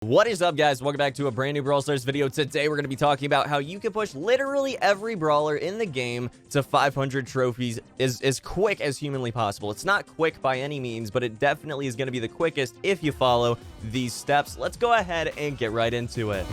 What is up, guys? Welcome back to a brand new Brawl Stars video. Today we're going to be talking about how you can push literally every brawler in the game to 500 trophies as quick as humanly possible. It's not quick by any means, but it definitely is going to be the quickest if you follow these steps. Let's go ahead and get right into it.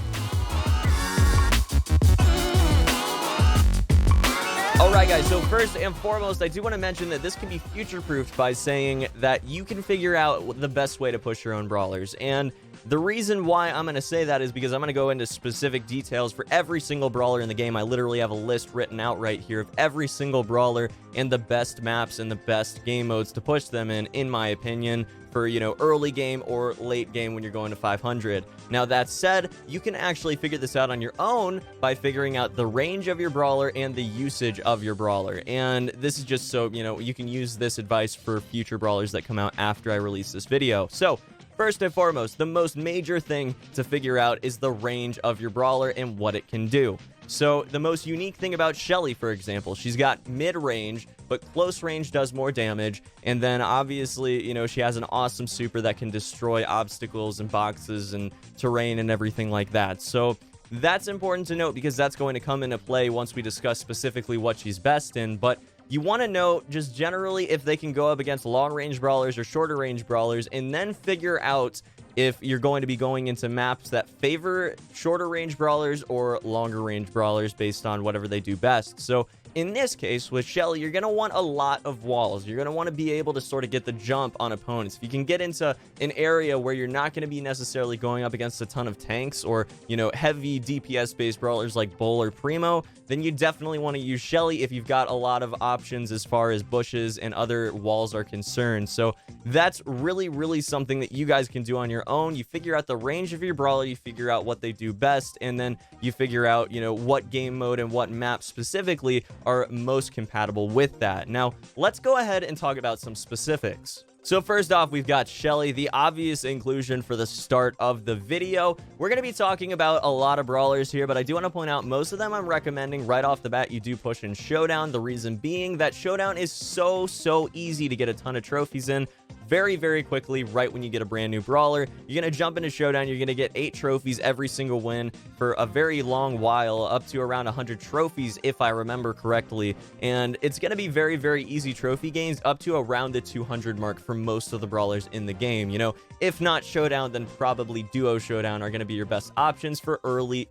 Alright guys, so first and foremost, I do want to mention that this can be future-proofed by saying that you can figure out the best way to push your own brawlers. And the reason why I'm going to say that is because I'm going to go into specific details for every single brawler in the game. I literally have a list written out right here of every single brawler and the best maps and the best game modes to push them in my opinion, for, you know, early game or late game when you're going to 500. Now, that said, you can actually figure this out on your own by figuring out the range of your brawler and the usage of your brawler. And this is just so, you know, you can use this advice for future brawlers that come out after I release this video. So, first and foremost, the most major thing to figure out is the range of your brawler and what it can do. So, the most unique thing about Shelly, for example, she's got mid-range, but close range does more damage, and then obviously, you know, she has an awesome super that can destroy obstacles and boxes and terrain and everything like that. So, that's important to note because that's going to come into play once we discuss specifically what she's best in, but you want to know just generally if they can go up against long-range brawlers or shorter-range brawlers, and then figure out if you're going to be going into maps that favor shorter-range brawlers or longer-range brawlers based on whatever they do best. So, in this case, with Shelly, you're going to want a lot of walls. You're going to want to be able to sort of get the jump on opponents. If you can get into an area where you're not going to be necessarily going up against a ton of tanks or, you know, heavy DPS-based brawlers like Brawl or Primo, then you definitely want to use Shelly if you've got a lot of options as far as bushes and other walls are concerned. So that's really something that you guys can do on your own. You figure out the range of your brawler, you figure out what they do best, and then you figure out, you know, what game mode and what map specifically are most compatible with that. Now, let's go ahead and talk about some specifics. So first off, we've got Shelly, the obvious inclusion for the start of the video. We're going to be talking about a lot of brawlers here, but I do want to point out most of them I'm recommending right off the bat you do push in Showdown. The reason being that Showdown is so easy to get a ton of trophies in very quickly right when you get a brand new brawler. You're going to jump into Showdown, you're going to get 8 trophies every single win for a very long while, up to around 100 trophies if I remember correctly, and it's going to be very easy trophy gains up to around the 200 mark for most of the brawlers in the game. You know, if not Showdown, then probably Duo Showdown are going to be your best options for early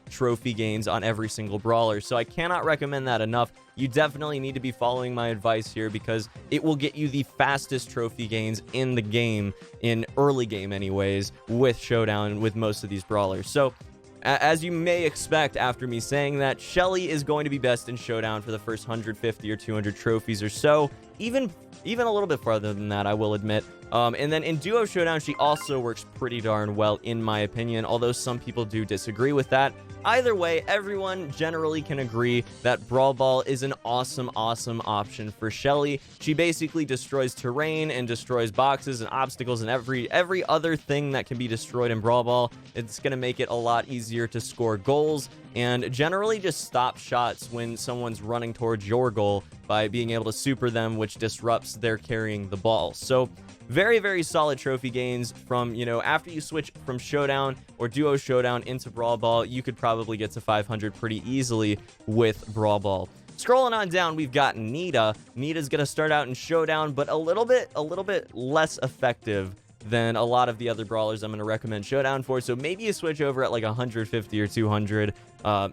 trophy gains on every single brawler. So I cannot recommend that enough. You definitely need to be following my advice here because it will get you the fastest trophy gains in the game, in early game anyways, with Showdown with most of these brawlers. So as you may expect after me saying that, Shelly is going to be best in Showdown for the first 150 or 200 trophies or so, even a little bit farther than that, I will admit. And then in Duo Showdown, she also works pretty darn well, in my opinion, although some people do disagree with that. Either way, everyone generally can agree that Brawl Ball is an awesome option for Shelly. She basically destroys terrain and destroys boxes and obstacles and every other thing that can be destroyed in Brawl Ball. It's going to make it a lot easier to score goals and generally just stop shots when someone's running towards your goal by being able to super them, which disrupts their carrying the ball. So very solid trophy gains from, you know, after you switch from Showdown or Duo Showdown into Brawl Ball, you could probably get to 500 pretty easily with Brawl Ball. Scrolling on down, we've got Nita. Nita's going to start out in Showdown, but a little bit less effective than a lot of the other brawlers I'm going to recommend Showdown for. So maybe you switch over at like 150 or 200,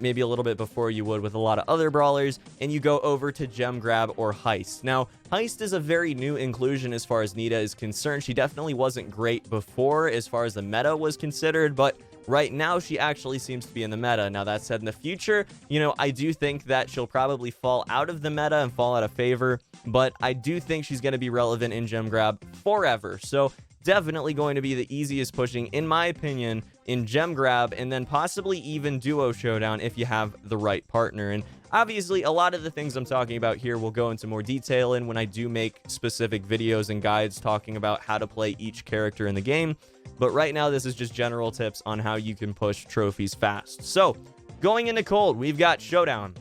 maybe a little bit before you would with a lot of other brawlers, and you go over to Gem Grab or Heist. Now, Heist is a very new inclusion as far as Nita is concerned. She definitely wasn't great before as far as the meta was considered, but right now she actually seems to be in the meta. Now, that said, in the future, you know, I do think that she'll probably fall out of the meta and fall out of favor, but I do think she's going to be relevant in Gem Grab forever. So definitely going to be the easiest pushing, in my opinion, in Gem Grab, and then possibly even Duo Showdown if you have the right partner. And obviously, a lot of the things I'm talking about here will go into more detail in when I do make specific videos and guides talking about how to play each character in the game. But right now, this is just general tips on how you can push trophies fast. So, going into Colt, we've got Showdown.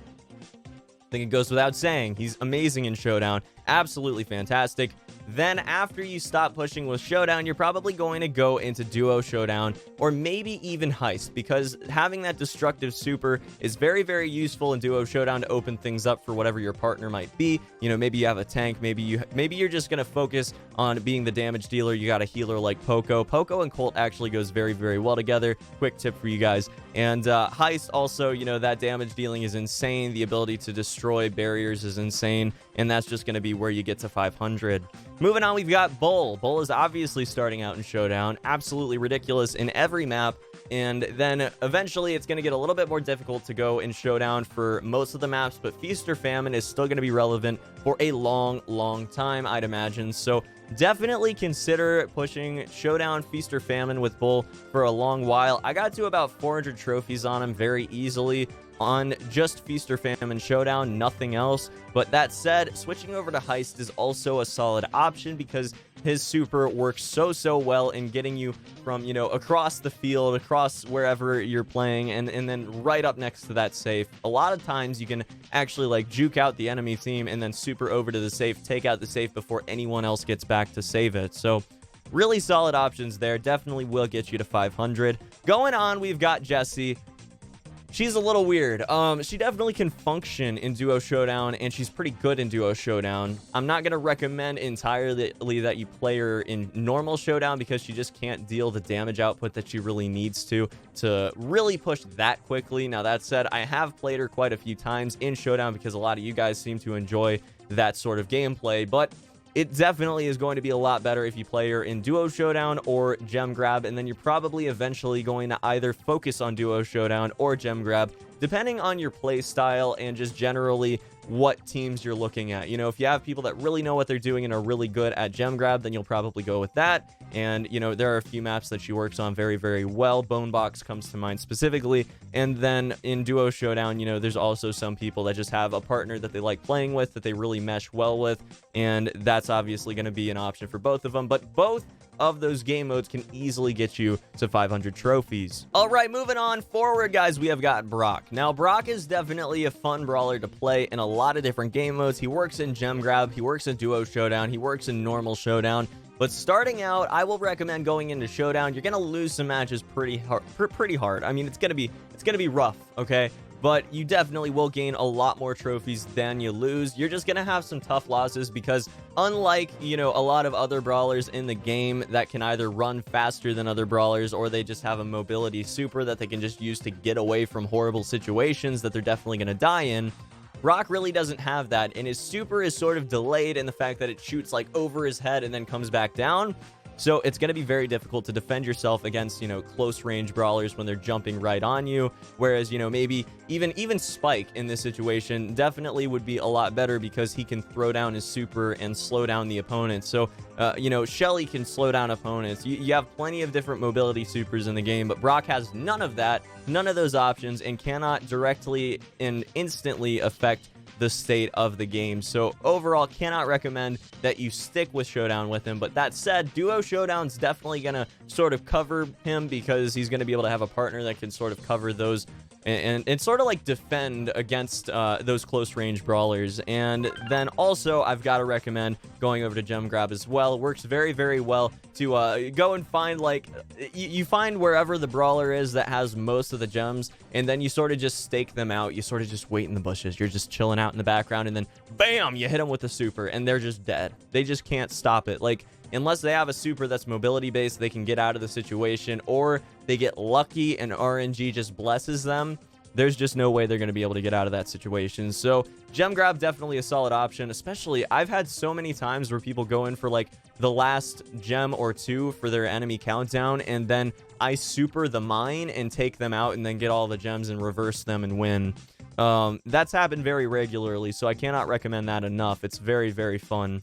I think it goes without saying, he's amazing in Showdown. absolutely fantastic. Then after you stop pushing with Showdown, you're probably going to go into Duo Showdown or maybe even Heist, because having that destructive super is very, very useful in Duo Showdown to open things up for whatever your partner might be. You know, maybe you have a tank, maybe you're just going to focus on being the damage dealer. You got a healer like Poco. Poco and Colt actually goes very, very well together. Quick tip for you guys. And Heist also, you know, that damage dealing is insane. The ability to destroy barriers is insane, and that's just going to be where you get to 500. Moving on, we've got Bull. Bull is obviously starting out in Showdown. Absolutely ridiculous in every map. And then eventually it's going to get a little bit more difficult to go in Showdown for most of the maps, but Feast or Famine is still going to be relevant for a long, long time, I'd imagine. So definitely consider pushing Showdown, Feast or Famine with Bull for a long while. I got to about 400 trophies on him very easily on just Feast or Famine Showdown, nothing else. But that said, switching over to Heist is also a solid option because his super works so well in getting you from, you know, across the field, across wherever you're playing, and then right up next to that safe. A lot of times you can actually like juke out the enemy team and then super over to the safe, take out the safe before anyone else gets back to save it. So really solid options there. Definitely will get you to 500. Going on, we've got Jessie. She's a little weird. She definitely can function in Duo Showdown, and she's pretty good in Duo Showdown. I'm not going to recommend entirely that you play her in normal Showdown because she just can't deal the damage output that she really needs to really push that quickly. Now, that said, I have played her quite a few times in Showdown because a lot of you guys seem to enjoy that sort of gameplay, but it definitely is going to be a lot better if you play her in Duo Showdown or Gem Grab, and then you're probably eventually going to either focus on Duo Showdown or Gem Grab, depending on your play style and just generally what teams you're looking at. You know, if you have people that really know what they're doing and are really good at Gem Grab, then you'll probably go with that. And, you know, there are a few maps that she works on very, very well. Bone Box comes to mind specifically. And then in Duo Showdown, you know, there's also some people that just have a partner that they like playing with, that they really mesh well with. And that's obviously going to be an option for both of them. But both of those game modes can easily get you to 500 trophies. All right, moving on forward, guys, we have got Brock. Now, Brock is definitely a fun brawler to play in a lot of different game modes. He works in Gem Grab, he works in Duo Showdown, he works in normal Showdown. But starting out, I will recommend going into Showdown. You're gonna lose some matches pretty hard. I mean, it's gonna be rough, okay? But you definitely will gain a lot more trophies than you lose. You're just gonna have some tough losses because unlike, you know, a lot of other brawlers in the game that can either run faster than other brawlers or they just have a mobility super that they can just use to get away from horrible situations that they're definitely gonna die in, Brock really doesn't have that, and his super is sort of delayed in the fact that it shoots like over his head and then comes back down. So it's going to be very difficult to defend yourself against, you know, close range brawlers when they're jumping right on you. Whereas, you know, maybe even Spike in this situation definitely would be a lot better because he can throw down his super and slow down the opponent. So, you know, Shelly can slow down opponents. You have plenty of different mobility supers in the game, but Brock has none of that, none of those options, and cannot directly and instantly affect the state of the game. So overall, cannot recommend that you stick with Showdown with him. But that said, Duo Showdown's definitely gonna sort of cover him because he's gonna be able to have a partner that can sort of cover those and sort of like defend against those close range brawlers. And then also I've got to recommend going over to Gem Grab as well. It works very, very well to go and find, like, you find wherever the brawler is that has most of the gems, and then you sort of just stake them out. You sort of just wait in the bushes. You're just chilling out in the background, and then bam, you hit them with the super, and they're just dead. They just can't stop it. Like, unless they have a super that's mobility based, they can get out of the situation, or they get lucky and RNG just blesses them. There's just no way they're going to be able to get out of that situation. So Gem Grab, definitely a solid option. Especially, I've had so many times where people go in for like the last gem or two for their enemy countdown, and then I super the mine and take them out and then get all the gems and reverse them and win. That's happened very regularly, so I cannot recommend that enough. It's very, very fun.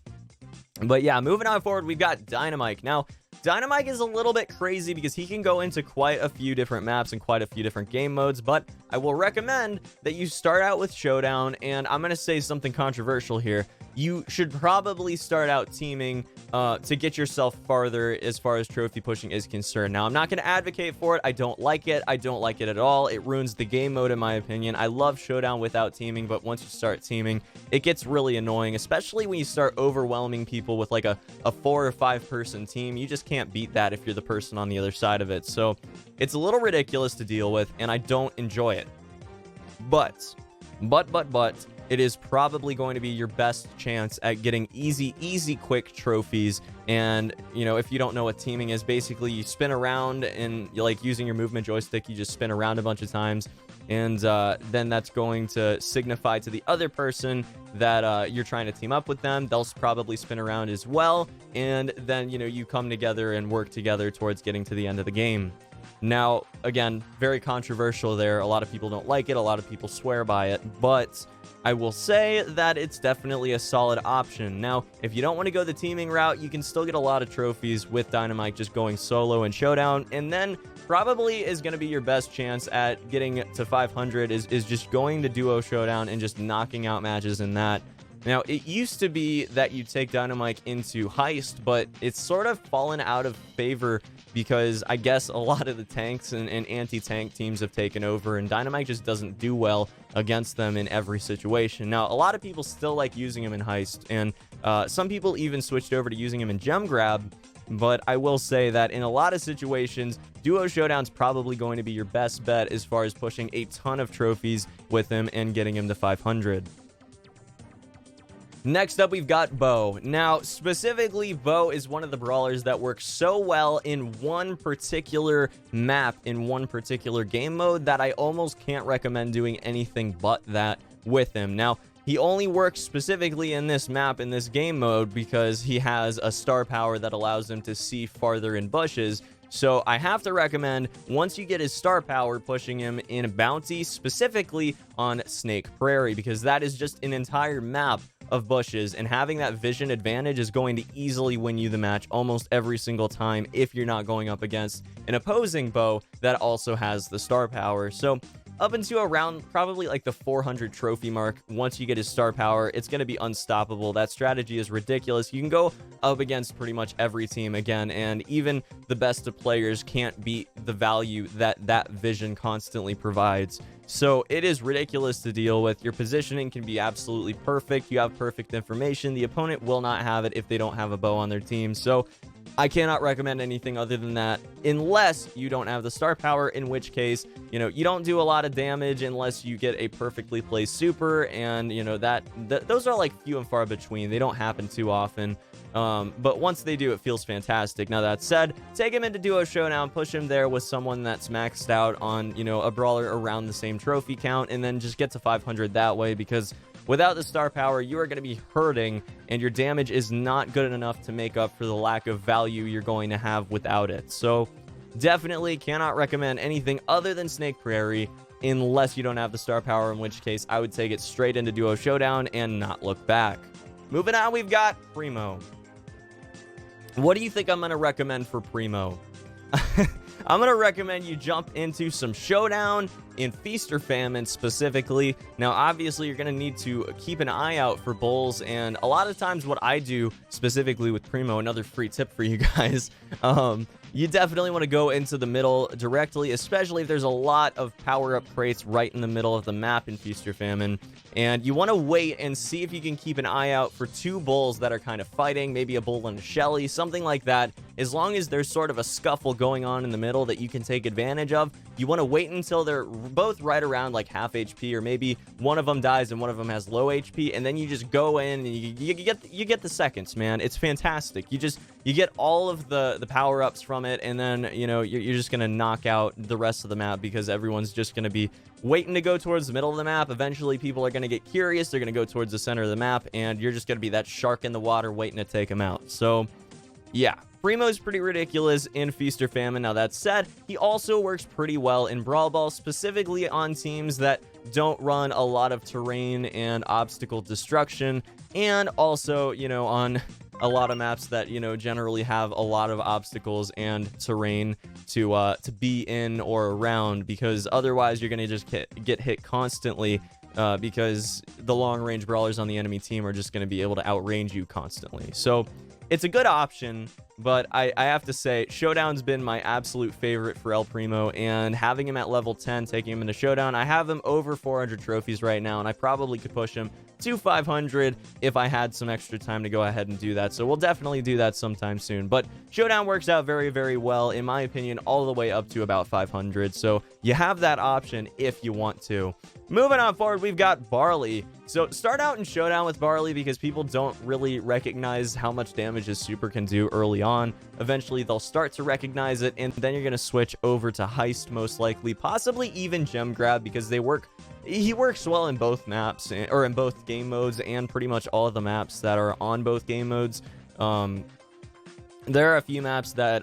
But yeah, moving on forward, we've got Dynamike. Now, Dynamike is a little bit crazy because he can go into quite a few different maps and quite a few different game modes, but I will recommend that you start out with Showdown, and I'm going to say something controversial here. You should probably start out teaming to get yourself farther as far as trophy pushing is concerned. Now, I'm not going to advocate for it. I don't like it. I don't like it at all. It ruins the game mode, in my opinion. I love Showdown without teaming, but once you start teaming, it gets really annoying, especially when you start overwhelming people with like a 4 or 5 person team. You just can't beat that if you're the person on the other side of it. So it's a little ridiculous to deal with, and I don't enjoy it. But it is probably going to be your best chance at getting easy, quick trophies. And, you know, if you don't know what teaming is, basically you spin around and you like using your movement joystick, you just spin around a bunch of times. And then that's going to signify to the other person that you're trying to team up with them. They'll probably spin around as well. And then, you know, you come together and work together towards getting to the end of the game. Now, again, very controversial there. A lot of people don't like it. A lot of people swear by it. But I will say that it's definitely a solid option. Now, if you don't want to go the teaming route, you can still get a lot of trophies with Dynamike just going solo and Showdown. And then probably is going to be your best chance at getting to 500 is just going to Duo Showdown and just knocking out matches in that. Now, it used to be that you take Dynamike into Heist, but it's sort of fallen out of favor because I guess a lot of the tanks and anti-tank teams have taken over, and Dynamike just doesn't do well against them in every situation. Now, a lot of people still like using him in Heist, and some people even switched over to using him in Gem Grab, but I will say that in a lot of situations, Duo Showdown's probably going to be your best bet as far as pushing a ton of trophies with him and getting him to 500. Next up, we've got Bo. Now, specifically, Bo is one of the brawlers that works so well in one particular map, in one particular game mode, that I almost can't recommend doing anything but that with him. Now, he only works specifically in this map, in this game mode, because he has a star power that allows him to see farther in bushes. So I have to recommend, once you get his star power, pushing him in Bounty, specifically on Snake Prairie, because that is just an entire map of bushes, and having that vision advantage is going to easily win you the match almost every single time if you're not going up against an opposing Bo that also has the star power. So up into around probably like the 400 trophy mark, once you get his star power, it's going to be unstoppable. That strategy is ridiculous. You can go up against pretty much every team again, and even the best of players can't beat the value that that vision constantly provides. So it is ridiculous to deal with. Your positioning can be absolutely perfect. You have perfect information. The opponent will not have it if they don't have a Bo on their team. So I cannot recommend anything other than that, unless you don't have the star power, in which case, you know, you don't do a lot of damage unless you get a perfectly placed super, and, you know, those are like few and far between. They don't happen too often. But once they do, it feels fantastic. Now, that said, take him into Duo Showdown, push him there with someone that's maxed out on, you know, a brawler around the same trophy count, and then just get to 500 that way, because without the star power, you are going to be hurting, and your damage is not good enough to make up for the lack of value you're going to have without it. So definitely cannot recommend anything other than Snake Prairie unless you don't have the star power, in which case I would take it straight into Duo Showdown and not look back. Moving on, we've got Primo. What do you think I'm going to recommend for Primo? I'm going to recommend you jump into some Showdown in Feast or Famine specifically. Now, obviously, you're going to need to keep an eye out for bulls, and a lot of times what I do specifically with Primo, another free tip for you guys, you definitely want to go into the middle directly, especially if there's a lot of power-up crates right in the middle of the map in Feast or Famine. And you want to wait and see if you can keep an eye out for two bulls that are kind of fighting, maybe a bull and a Shelly, something like that. As long as there's sort of a scuffle going on in the middle that you can take advantage of, you want to wait until they're both right around like half HP, or maybe one of them dies and one of them has low HP, and then you just go in and you get the seconds, man. It's fantastic. You get all of the power-ups from it, and then, you know, you're just going to knock out the rest of the map because everyone's just going to be waiting to go towards the middle of the map. Eventually, people are going to get curious. They're going to go towards the center of the map, and you're just going to be that shark in the water waiting to take them out. So, yeah. Primo's pretty ridiculous in Feast or Famine. Now, that said, he also works pretty well in Brawl Ball, specifically on teams that don't run a lot of terrain and obstacle destruction, and also, you know, on a lot of maps that, you know, generally have a lot of obstacles and terrain to be in or around, because otherwise you're gonna just get hit constantly, because the long range brawlers on the enemy team are just gonna be able to outrange you constantly. So it's a good option, but I have to say, Showdown's been my absolute favorite for El Primo, and having him at level 10, taking him into Showdown, I have him over 400 trophies right now, and I probably could push him to 500 if I had some extra time to go ahead and do that. So we'll definitely do that sometime soon. But Showdown works out very, very well, in my opinion, all the way up to about 500. So you have that option if you want to. Moving on forward, we've got Barley. So start out in Showdown with Barley because people don't really recognize how much damage his super can do early on. Eventually, they'll start to recognize it, and then you're going to switch over to Heist most likely, possibly even Gem Grab, because he works well in both maps, or in both game modes, and pretty much all of the maps that are on both game modes. There are a few maps that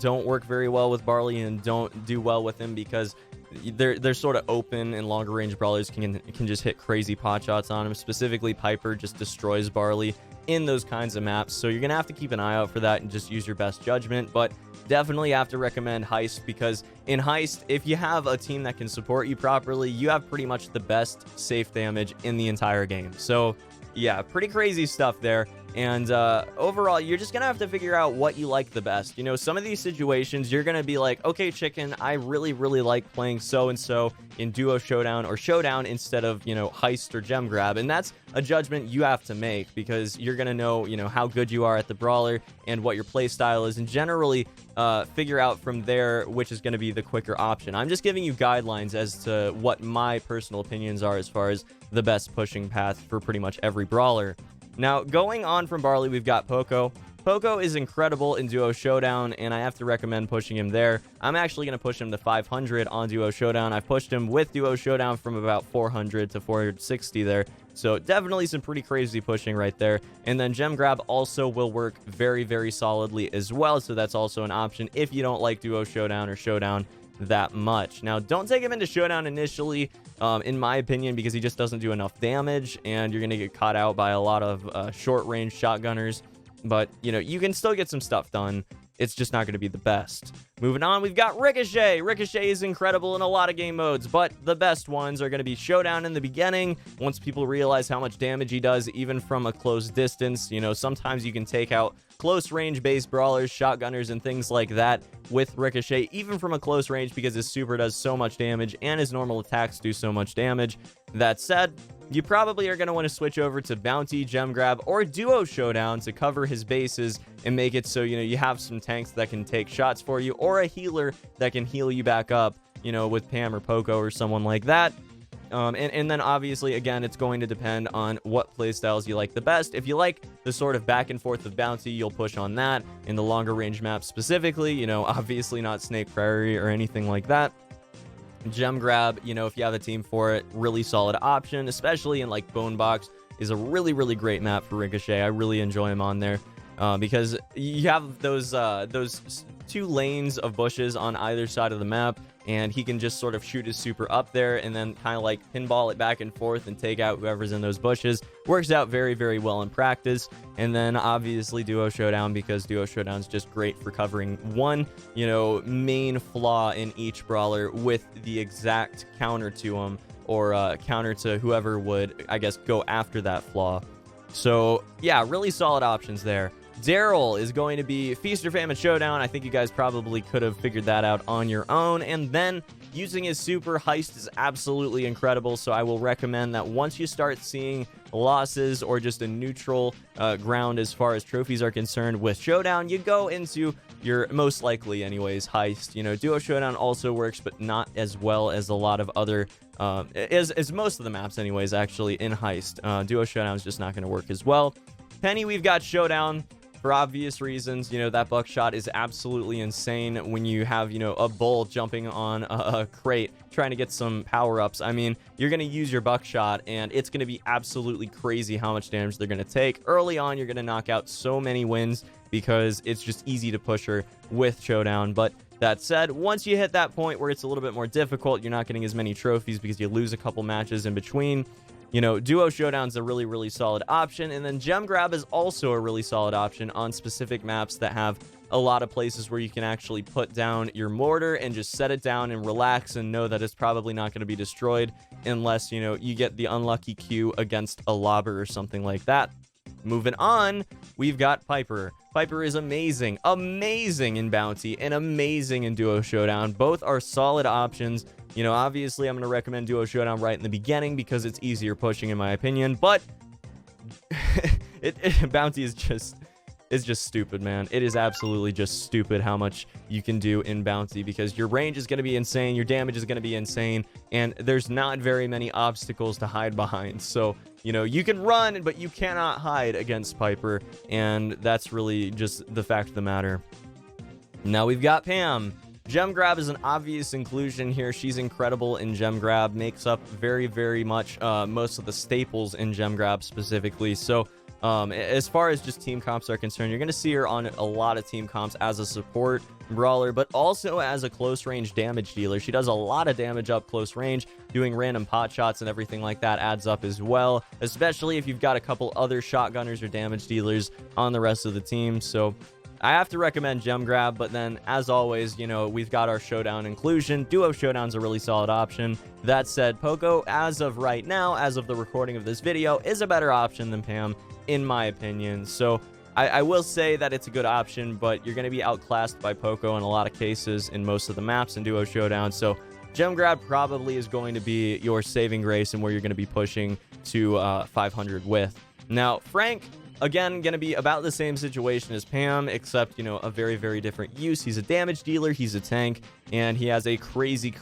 don't work very well with Barley and don't do well with him because they're sort of open, and longer range brawlers can just hit crazy pot shots on him. Specifically, Piper just destroys Barley in those kinds of maps, so you're gonna have to keep an eye out for that and just use your best judgment. But definitely have to recommend Heist, because in Heist, if you have a team that can support you properly, you have pretty much the best safe damage in the entire game. So yeah, pretty crazy stuff there. And overall, you're just gonna have to figure out what you like the best. You know, some of these situations, you're gonna be like, okay, Chiken, I really, really like playing so-and-so in Duo Showdown or Showdown instead of, you know, Heist or Gem Grab. And that's a judgment you have to make, because you're gonna know, you know, how good you are at the brawler and what your play style is, and generally figure out from there which is gonna be the quicker option. I'm just giving you guidelines as to what my personal opinions are as far as the best pushing path for pretty much every brawler. Now, going on from Barley, we've got Poco. Poco is incredible in Duo Showdown, and I have to recommend pushing him there. I'm actually going to push him to 500 on Duo Showdown. I've pushed him with Duo Showdown from about 400 to 460 there. So definitely some pretty crazy pushing right there. And then Gem Grab also will work very, very solidly as well. So that's also an option if you don't like Duo Showdown or Showdown that much. Now, don't take him into Showdown initially, in my opinion, because he just doesn't do enough damage, and you're going to get caught out by a lot of short-range shotgunners. But, you know, you can still get some stuff done. It's just not going to be the best. Moving on, we've got Ricochet. Ricochet is incredible in a lot of game modes, but the best ones are going to be Showdown in the beginning. Once people realize how much damage he does, even from a close distance, you know, sometimes you can take out close range based brawlers, shotgunners, and things like that with Ricochet, even from a close range, because his super does so much damage and his normal attacks do so much damage. That said, you probably are going to want to switch over to Bounty, Gem Grab, or Duo Showdown to cover his bases and make it so, you know, you have some tanks that can take shots for you, or a healer that can heal you back up, you know, with Pam or Poco or someone like that. And then obviously, again, it's going to depend on what playstyles you like the best. If you like the sort of back and forth of Bounty, you'll push on that. In the longer range maps specifically, you know, obviously not Snake Prairie or anything like that. Gem Grab, you know, if you have a team for it, really solid option, especially in like Bone Box, is a really, really great map for Ricochet. I really enjoy him on there, because you have those 2 lanes of bushes on either side of the map, and he can just sort of shoot his super up there and then kind of like pinball it back and forth and take out whoever's in those bushes. Works out very, very well in practice. And then obviously Duo Showdown, because Duo Showdown is just great for covering one, you know, main flaw in each brawler with the exact counter to him, or counter to whoever would, I guess, go after that flaw. So yeah, really solid options there. Darryl is going to be Feast or Famine Showdown. I think you guys probably could have figured that out on your own. And then using his super, Heist is absolutely incredible. So I will recommend that once you start seeing losses or just a neutral ground as far as trophies are concerned with Showdown, you go into your, most likely anyways, Heist. You know, Duo Showdown also works, but not as well as a lot of other, as most of the maps anyways, actually, in Heist. Duo Showdown is just not going to work as well. Penny, we've got Showdown. For obvious reasons, you know, that buckshot is absolutely insane when you have, you know, a bull jumping on a crate trying to get some power-ups. I mean, you're going to use your buckshot, and it's going to be absolutely crazy how much damage they're going to take. Early on, you're going to knock out so many wins because it's just easy to push her with Showdown. But that said, once you hit that point where it's a little bit more difficult, you're not getting as many trophies because you lose a couple matches in between, Duo Showdown's a really solid option, and then Gem Grab is also a really solid option on specific maps that have a lot of places where you can actually put down your mortar and just set it down and relax and know that it's probably not going to be destroyed unless, you get the unlucky Q against a lobber or something like that. Moving on, we've got Piper. Piper is amazing in Bounty and amazing in Duo Showdown. Both are solid options. Obviously, I'm going to recommend Duo Showdown right in the beginning because it's easier pushing in my opinion, but Bounty is just stupid, man. It is absolutely just stupid how much you can do in Bounty because your range is going to be insane, your damage is going to be insane, and there's not very many obstacles to hide behind. So, you can run, but you cannot hide against Piper, and that's really just the fact of the matter. Now we've got Pam. Gem Grab is an obvious inclusion here. She's incredible in Gem Grab, makes up very much most of the staples in Gem Grab specifically. So, as far as just team comps are concerned, you're going to see her on a lot of team comps as a support brawler, but also as a close range damage dealer. She does a lot of damage up close range, doing random pot shots and everything like that adds up as well, especially if you've got a couple other shotgunners or damage dealers on the rest of the team. So I have to recommend Gem Grab, but then as always, we've got our Showdown inclusion. Duo Showdown's a really solid option. That said, Poco, as of right now, as of the recording of this video, is a better option than Pam, in my opinion. So I will say that it's a good option, but you're going to be outclassed by Poco in a lot of cases in most of the maps in Duo Showdown. So Gem Grab probably is going to be your saving grace and where you're going to be pushing to 500 with. Now, Frank, again, going to be about the same situation as Pam, except, a very different use. He's a damage dealer, he's a tank, and he has a crazy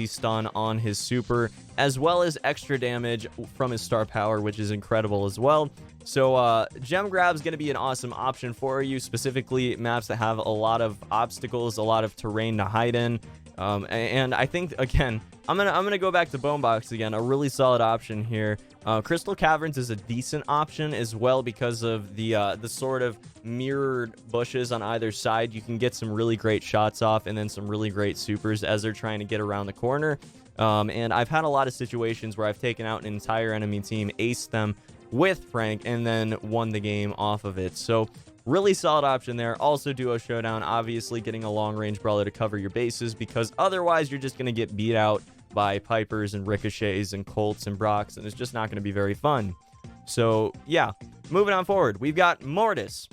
stun on his super, as well as extra damage from his star power, which is incredible as well. So, Gem Grab is going to be an awesome option for you, specifically maps that have a lot of obstacles, a lot of terrain to hide in. And I think, again, I'm gonna go back to Bone Box again, a really solid option here. Crystal Caverns is a decent option as well because of the sort of mirrored bushes on either side. You can get some really great shots off and then some really great supers as they're trying to get around the corner. And I've had a lot of situations where I've taken out an entire enemy team, aced them with Frank, and then won the game off of it. So really solid option there. Also Duo Showdown, obviously getting a long-range brawler to cover your bases because otherwise you're just going to get beat out by Pipers and Ricochets and Colts and Brocks, and it's just not going to be very fun. So, yeah. Moving on forward, we've got Mortis.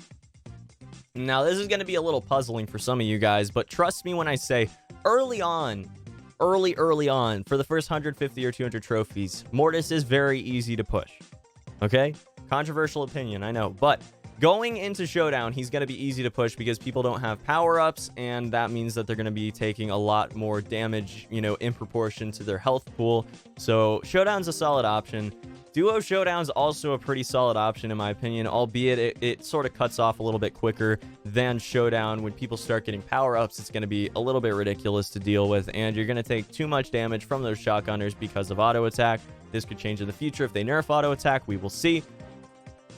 Now, this is going to be a little puzzling for some of you guys, but trust me when I say early on, for the first 150 or 200 trophies, Mortis is very easy to push. Okay? Controversial opinion, I know, but going into Showdown, he's going to be easy to push because people don't have power-ups, and that means that they're going to be taking a lot more damage, in proportion to their health pool. So Showdown's a solid option. Duo Showdown's also a pretty solid option in my opinion, albeit it sort of cuts off a little bit quicker than Showdown. When people start getting power-ups, it's going to be a little bit ridiculous to deal with, and you're going to take too much damage from those shotgunners because of auto-attack. This could change in the future if they nerf auto-attack. We will see.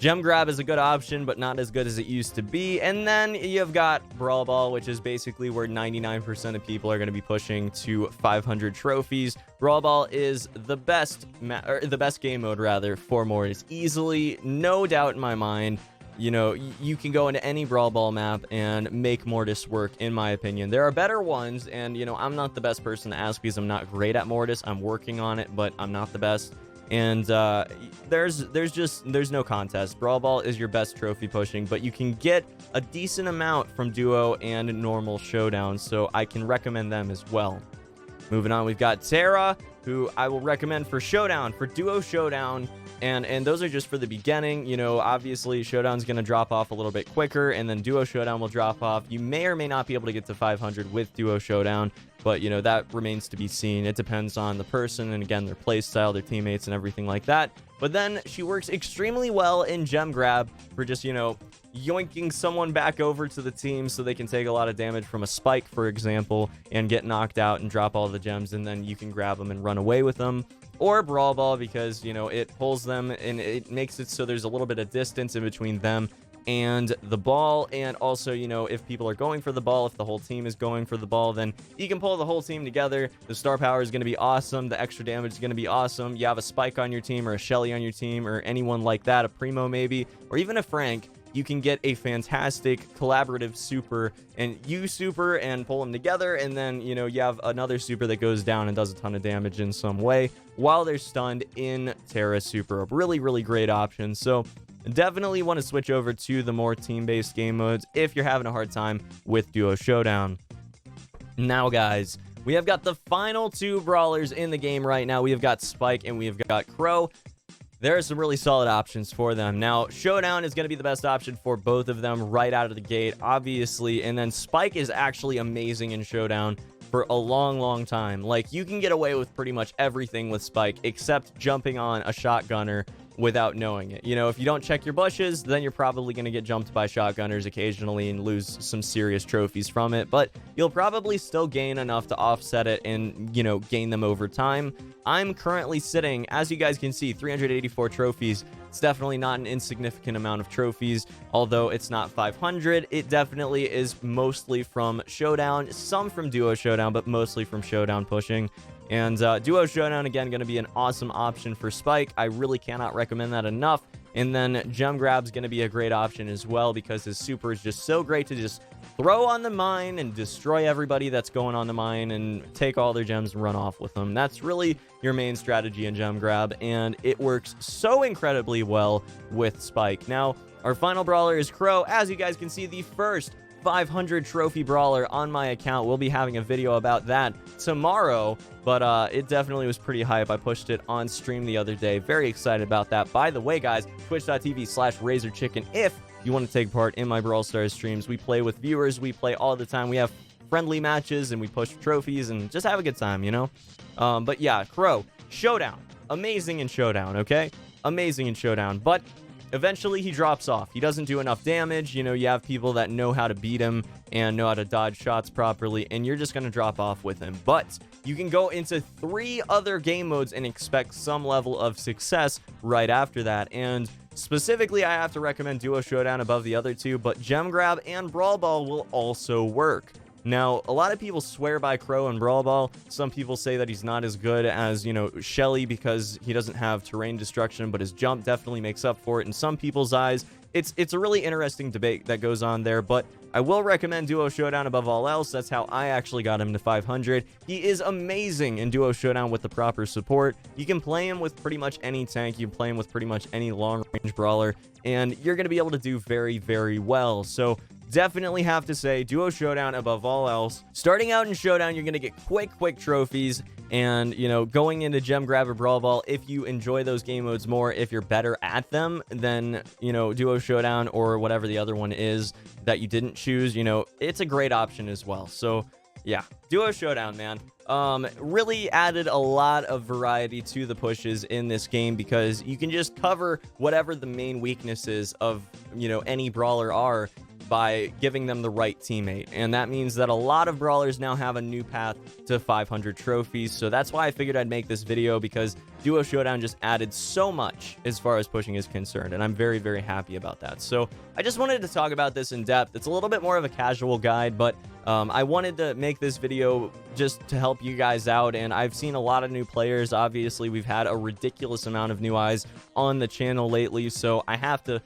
Gem Grab is a good option, but not as good as it used to be. And then you've got Brawl Ball, which is basically where 99% of people are going to be pushing to 500 trophies. Brawl Ball is the best game mode, rather, for Mortis. Easily, no doubt in my mind. You can go into any Brawl Ball map and make Mortis work, in my opinion. There are better ones, and, I'm not the best person to ask because I'm not great at Mortis. I'm working on it, but I'm not the best. And there's no contest. Brawl Ball is your best trophy pushing, but you can get a decent amount from Duo and normal Showdown, so I can recommend them as well. Moving on, we've got Tara, who I will recommend for Showdown, for Duo Showdown, and those are just for the beginning. Obviously Showdown's going to drop off a little bit quicker, and then Duo Showdown will drop off. You may or may not be able to get to 500 with Duo Showdown, but that remains to be seen. It depends on the person and, again, their playstyle, their teammates, and everything like that. But then she works extremely well in Gem Grab for just, yoinking someone back over to the team so they can take a lot of damage from a spike, for example, and get knocked out and drop all the gems, and then you can grab them and run away with them. Or Brawl Ball because, it pulls them and it makes it so there's a little bit of distance in between them and the ball. And also, you know, if people are going for the ball, if the whole team is going for the ball, then you can pull the whole team together. The star power is going to be awesome. The extra damage is going to be awesome. You have a Spike on your team, or a Shelly on your team, or anyone like that, a Primo maybe, or even a Frank. You can get a fantastic collaborative super and use super and pull them together, and then, you know, you have another super that goes down and does a ton of damage in some way while they're stunned in Terra super. A really, really great option. So definitely want to switch over to the more team-based game modes if you're having a hard time with Duo Showdown. Now, guys, we have got the final two brawlers in the game right now. We have got Spike and we have got Crow. There are some really solid options for them. Now, Showdown is going to be the best option for both of them right out of the gate, obviously. And then Spike is actually amazing in Showdown for a long, long time. Like, you can get away with pretty much everything with Spike except jumping on a shotgunner without knowing it. You know, if you don't check your bushes, then you're probably going to get jumped by shotgunners occasionally and lose some serious trophies from it, but you'll probably still gain enough to offset it and, you know, gain them over time. I'm currently sitting, as you guys can see, 384 trophies. It's definitely not an insignificant amount of trophies, although it's not 500. It definitely is mostly from Showdown, some from Duo Showdown, but mostly from Showdown pushing. And Duo Showdown, again, going to be an awesome option for Spike. I really cannot recommend that enough. And then Gem Grab's going to be a great option as well, because his super is just so great to just throw on the mine and destroy everybody that's going on the mine and take all their gems and run off with them. That's really your main strategy in Gem Grab, and it works so incredibly well with Spike. Now, our final brawler is Crow. As you guys can see, the first 500 trophy brawler on my account. We'll be having a video about that tomorrow, but it definitely was pretty hype. I pushed it on stream the other day. Very excited about that. By the way, guys, twitch.tv/RazorChicken if you want to take part in my Brawl Stars streams. We play with viewers. We play all the time. We have friendly matches and we push trophies and just have a good time, you know? But yeah, Crow, Showdown. Amazing in Showdown, okay? Amazing in Showdown, but eventually he drops off. He doesn't do enough damage. You know, you have people that know how to beat him and know how to dodge shots properly, and you're just going to drop off with him. But you can go into 3 other game modes and expect some level of success right after that. And specifically, I have to recommend Duo Showdown above the other two, but Gem Grab and Brawl Ball will also work. Now, a lot of people swear by Crow and Brawl Ball. Some people say that he's not as good as, you know, Shelly because he doesn't have terrain destruction, but his jump definitely makes up for it in some people's eyes. It's a really interesting debate that goes on there, but I will recommend Duo Showdown above all else. That's how I actually got him to 500. He is amazing in Duo Showdown with the proper support. You can play him with pretty much any tank. You can play him with pretty much any long-range brawler, and you're going to be able to do very, very well. So definitely have to say Duo Showdown above all else. Starting out in Showdown, you're going to get quick trophies, and, you know, going into Gem Grab or Brawl Ball, if you enjoy those game modes more, if you're better at them, then, you know, Duo Showdown or whatever the other one is that you didn't choose, you know, it's a great option as well. So yeah, Duo Showdown, man. Really added a lot of variety to the pushes in this game, because you can just cover whatever the main weaknesses of, you know, any brawler are by giving them the right teammate. And that means that a lot of brawlers now have a new path to 500 trophies. So that's why I figured I'd make this video, because Duo Showdown just added so much as far as pushing is concerned, and I'm very, very happy about that. So I just wanted to talk about this in depth. It's a little bit more of a casual guide, but I wanted to make this video just to help you guys out, and I've seen a lot of new players. Obviously, we've had a ridiculous amount of new eyes on the channel lately, so I have to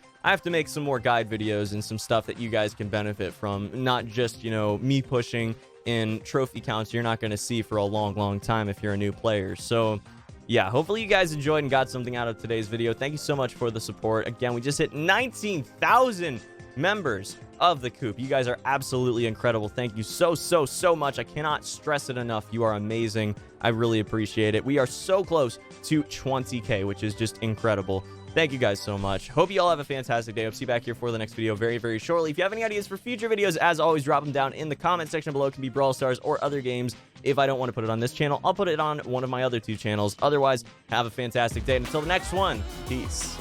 make some more guide videos and some stuff that you guys can benefit from, not just, you know, me pushing in trophy counts you're not going to see for a long, long time if you're a new player. So yeah, hopefully you guys enjoyed and got something out of today's video. Thank you so much for the support. Again, we just hit 19,000 members of the coop. You guys are absolutely incredible. Thank you so much. I cannot stress it enough. You are amazing. I really appreciate it. We are so close to 20K, which is just incredible. Thank you guys so much. Hope you all have a fantastic day. I'll see you back here for the next video very, very shortly. If you have any ideas for future videos, as always, drop them down in the comment section below. It can be Brawl Stars or other games. If I don't want to put it on this channel, I'll put it on one of my other 2 channels. Otherwise, have a fantastic day. And until the next one, peace.